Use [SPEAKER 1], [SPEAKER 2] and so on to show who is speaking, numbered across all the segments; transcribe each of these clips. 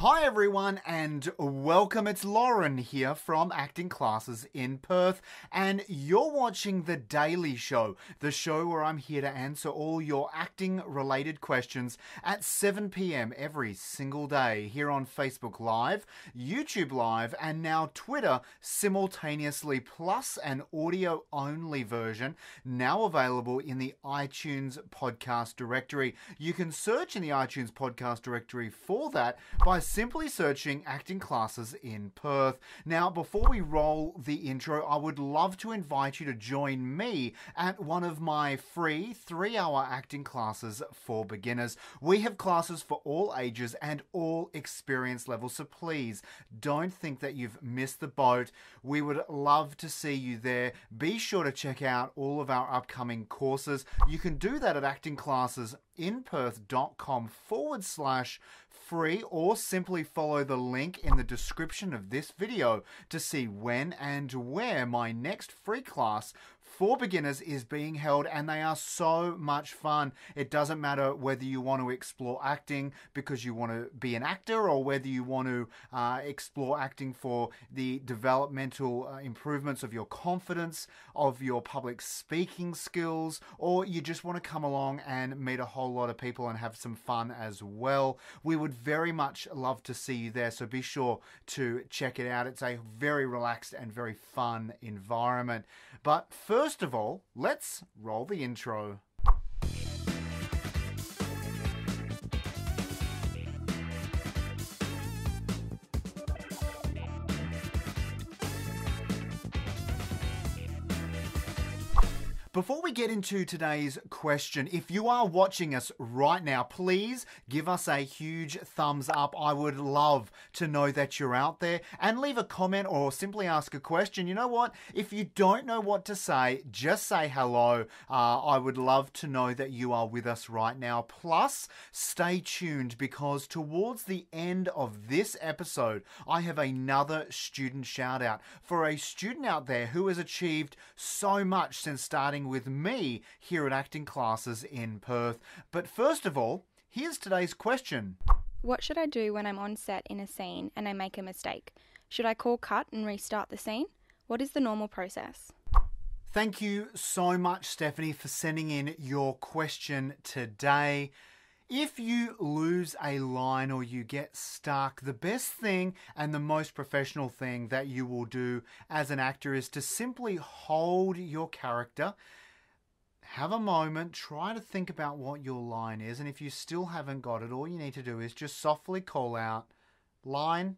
[SPEAKER 1] Hi everyone and welcome. It's Lauren here from Acting Classes in Perth and you're watching The Daily Show, the show where I'm here to answer all your acting related questions at 7 p.m. every single day here on Facebook Live, YouTube Live and now Twitter simultaneously, plus an audio only version now available in the iTunes podcast directory. You can search in the iTunes podcast directory for that by simply searching Acting Classes in Perth. Now, before we roll the intro, I would love to invite you to join me at one of my free 3-hour acting classes for beginners. We have classes for all ages and all experience levels, so please don't think that you've missed the boat. We would love to see you there. Be sure to check out all of our upcoming courses. You can do that at actingclassesinperth.com/free or simply follow the link in the description of this video to see when and where my next free class for beginners is being held, and they are so much fun. It doesn't matter whether you want to explore acting because you want to be an actor or whether you want to explore acting for the developmental improvements of your confidence, of your public speaking skills, or you just want to come along and meet a whole lot of people and have some fun as well. We would very much love to see you there, so be sure to check it out. It's a very relaxed and very fun environment. But first of all, let's roll the intro. Before we get into today's question, if you are watching us right now, please give us a huge thumbs up. I would love to know that you're out there, and leave a comment or simply ask a question. You know what? If you don't know what to say, just say hello. I would love to know that you are with us right now. Plus, stay tuned because towards the end of this episode, I have another student shout out for a student out there who has achieved so much since starting with me here at Acting Classes in Perth. But first of all, here's today's question.
[SPEAKER 2] What should I do when I'm on set in a scene and I make a mistake? Should I call cut and restart the scene? What is the normal process?
[SPEAKER 1] Thank you so much, Stephanie, for sending in your question today. If you lose a line or you get stuck, the best thing and the most professional thing that you will do as an actor is to simply hold your character, have a moment, try to think about what your line is, and if you still haven't got it, all you need to do is just softly call out line,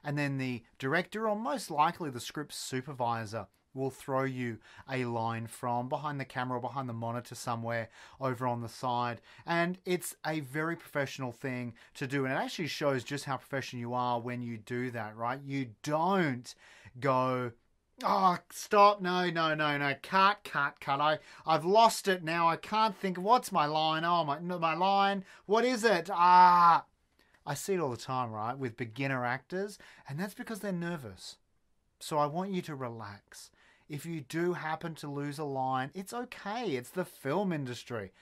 [SPEAKER 1] and then the director, or most likely the script supervisor, will throw you a line from behind the camera or behind the monitor somewhere over on the side. And it's a very professional thing to do, and it actually shows just how professional you are when you do that, right? You don't go, oh, stop, no, cut, I've lost it now, I can't think, what's my line, oh, my line, what is it, I see it all the time, right, with beginner actors, and that's because they're nervous. So I want you to relax. If you do happen to lose a line, it's okay. It's the film industry.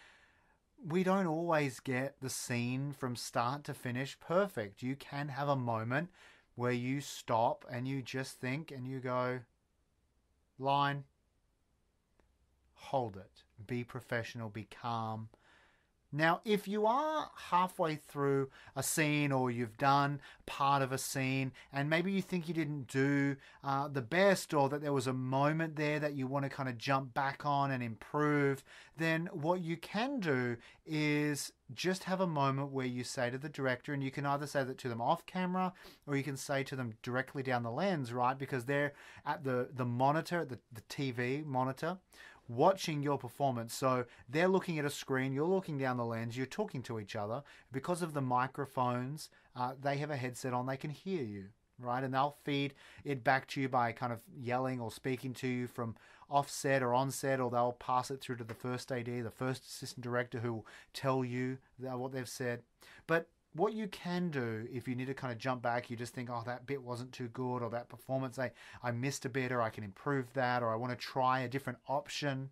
[SPEAKER 1] We don't always get the scene from start to finish perfect. You can have a moment where you stop and you just think and you go, line, hold it. Be professional, be calm. Now, if you are halfway through a scene or you've done part of a scene and maybe you think you didn't do the best, or that there was a moment there that you want to kind of jump back on and improve, then what you can do is just have a moment where you say to the director, and you can either say that to them off camera or you can say to them directly down the lens, right? Because they're at the monitor, the TV monitor, watching your performance. So they're looking at a screen, you're looking down the lens, you're talking to each other. Because of the microphones, they have a headset on, they can hear you, right? And they'll feed it back to you by kind of yelling or speaking to you from offset or onset, or they'll pass it through to the first AD, the first assistant director, who will tell you what they've said. But what you can do, if you need to kind of jump back, you just think, oh, that bit wasn't too good, or that performance, I missed a bit, or I can improve that, or I want to try a different option.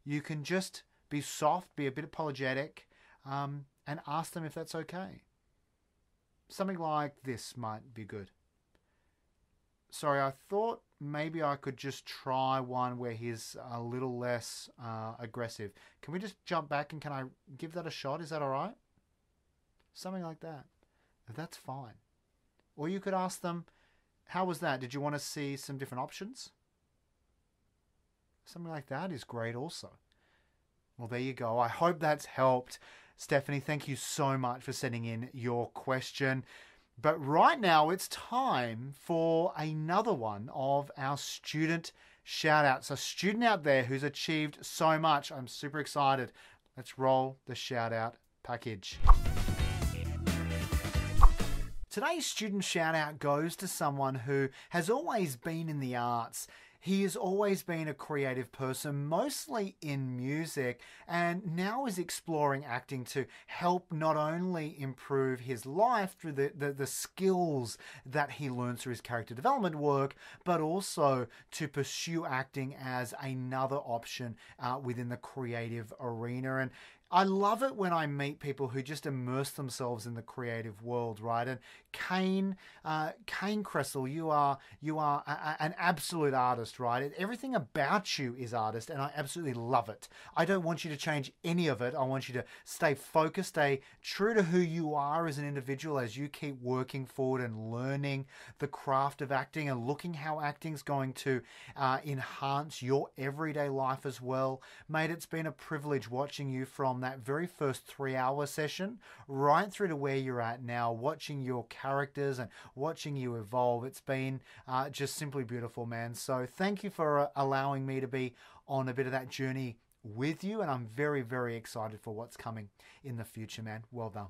[SPEAKER 1] You can just be soft, be a bit apologetic, and ask them if that's okay. Something like this might be good. Sorry, I thought maybe I could just try one where he's a little less aggressive. Can we just jump back and can I give that a shot? Is that all right? Something like that. That's fine. Or you could ask them, how was that? Did you want to see some different options? Something like that is great also. Well, there you go. I hope that's helped. Stephanie, thank you so much for sending in your question. But right now it's time for another one of our student shout-outs. A student out there who's achieved so much. I'm super excited. Let's roll the shout-out package. Today's student shout-out goes to someone who has always been in the arts. He has always been a creative person, mostly in music, and now is exploring acting to help not only improve his life through the skills that he learns through his character development work, but also to pursue acting as another option within the creative arena. And I love it when I meet people who just immerse themselves in the creative world, right? And Kane Cressel, you are an absolute artist, right? Everything about you is artist, and I absolutely love it. I don't want you to change any of it. I want you to stay focused, stay true to who you are as an individual as you keep working forward and learning the craft of acting and looking how acting's going to enhance your everyday life as well. Mate, it's been a privilege watching you from that very first 3-hour session right through to where you're at now, watching your characters and watching you evolve. It's been just simply beautiful, man. So thank you for allowing me to be on a bit of that journey with you, and I'm very, very excited for what's coming in the future, man. Well done.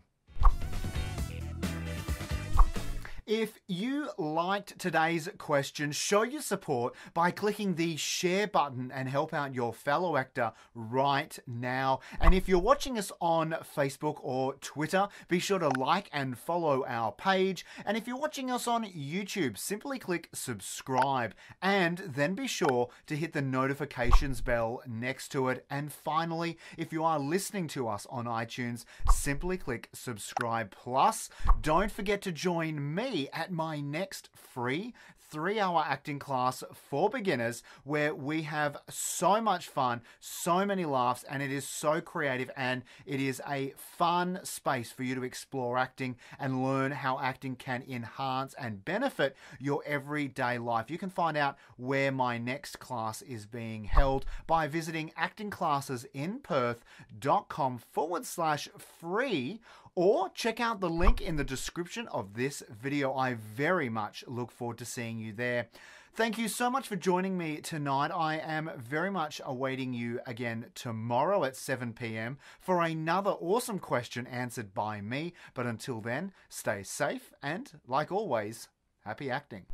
[SPEAKER 1] If you liked today's question, show your support by clicking the share button and help out your fellow actor right now. And if you're watching us on Facebook or Twitter, be sure to like and follow our page. And if you're watching us on YouTube, simply click subscribe and then be sure to hit the notifications bell next to it. And finally, if you are listening to us on iTunes, simply click subscribe plus. Don't forget to join me at my next free 3-hour acting class for beginners, where we have so much fun, so many laughs, and it is so creative, and it is a fun space for you to explore acting and learn how acting can enhance and benefit your everyday life. You can find out where my next class is being held by visiting actingclassesinperth.com/free, or check out the link in the description of this video. I very much look forward to seeing you there. Thank you so much for joining me tonight. I am very much awaiting you again tomorrow at 7 p.m. for another awesome question answered by me. But until then, stay safe and, like always, happy acting.